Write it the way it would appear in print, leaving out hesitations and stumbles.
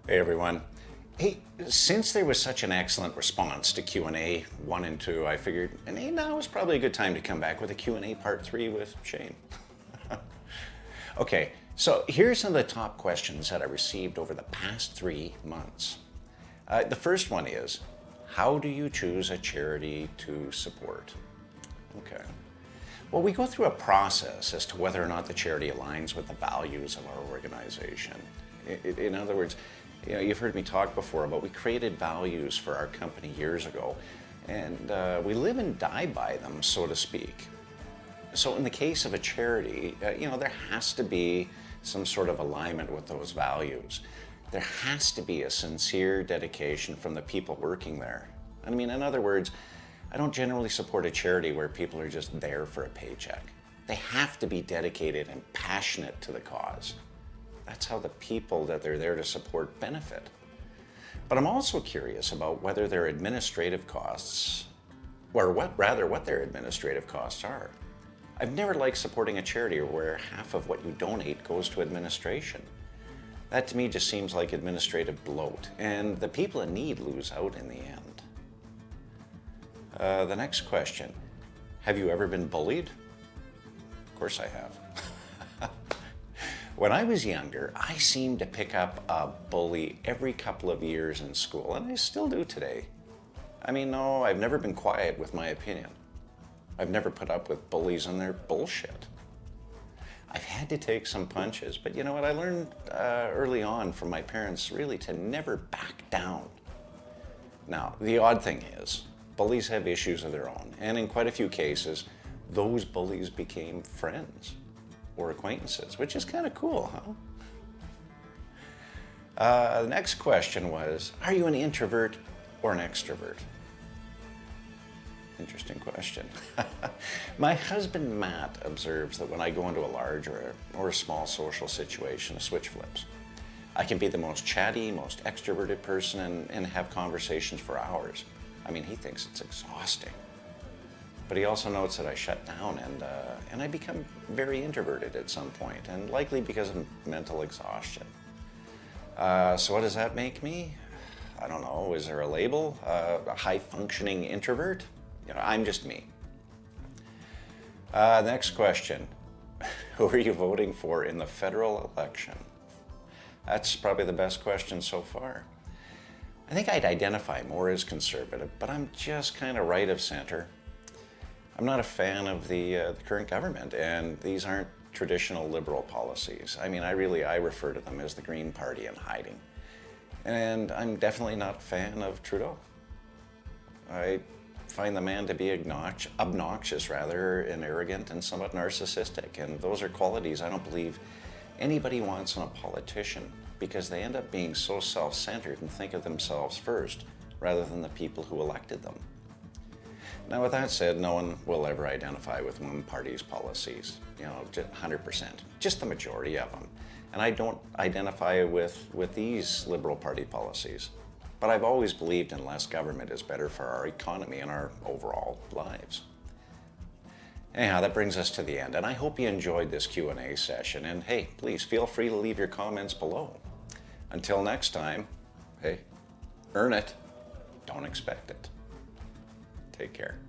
Hey everyone. Hey, since there was such an excellent response to Q&A 1 and 2, I figured, hey, now is probably a good time to come back with a Q&A part 3 with Shane. Okay, so here's some of the top questions that I received over the past 3 months. The first one is, how do you choose a charity to support? Okay. Well, we go through a process as to whether or not the charity aligns with the values of our organization. In other words, you've heard me talk before about we created values for our company years ago, and we live and die by them, so to speak. So in the case of a charity, there has to be some sort of alignment with those values. There has to be a sincere dedication from the people working there. I mean, in other words, I don't generally support a charity where people are just there for a paycheck. They have to be dedicated and passionate to the cause. That's how the people that they're there to support benefit. But I'm also curious about whether their administrative costs, or what their administrative costs are. I've never liked supporting a charity where half of what you donate goes to administration. That to me just seems like administrative bloat, and the people in need lose out in the end. The next question, have you ever been bullied? Of course I have. When I was younger, I seemed to pick up a bully every couple of years in school, and I still do today. I mean, no, I've never been quiet with my opinion. I've never put up with bullies and their bullshit. I've had to take some punches, but you know what? I learned early on from my parents really to never back down. Now, the odd thing is, bullies have issues of their own, and in quite a few cases, those bullies became friends or acquaintances, which is kind of cool, huh? The next question was, are you an introvert or an extrovert? Interesting question. My husband, Matt, observes that when I go into a large or a small social situation, a switch flips. I can be the most chatty, most extroverted person and have conversations for hours. I mean, he thinks it's exhausting. But he also notes that I shut down and I become very introverted at some point, and likely because of mental exhaustion. So what does that make me? I don't know, is there a label? A high-functioning introvert? I'm just me. Next question, who are you voting for in the federal election? That's probably the best question so far. I think I'd identify more as conservative, but I'm just kind of right of center. I'm not a fan of the current government, and these aren't traditional liberal policies. I mean, I refer to them as the Green Party in hiding. And I'm definitely not a fan of Trudeau. I find the man to be obnoxious and arrogant and somewhat narcissistic, and those are qualities I don't believe anybody wants in a politician, because they end up being so self-centered and think of themselves first rather than the people who elected them. Now, with that said, no one will ever identify with one party's policies, 100%, just the majority of them. And I don't identify with these Liberal Party policies. But I've always believed in less government is better for our economy and our overall lives. Anyhow, that brings us to the end, and I hope you enjoyed this Q&A session. And hey, please feel free to leave your comments below. Until next time, hey, earn it, don't expect it. Take care.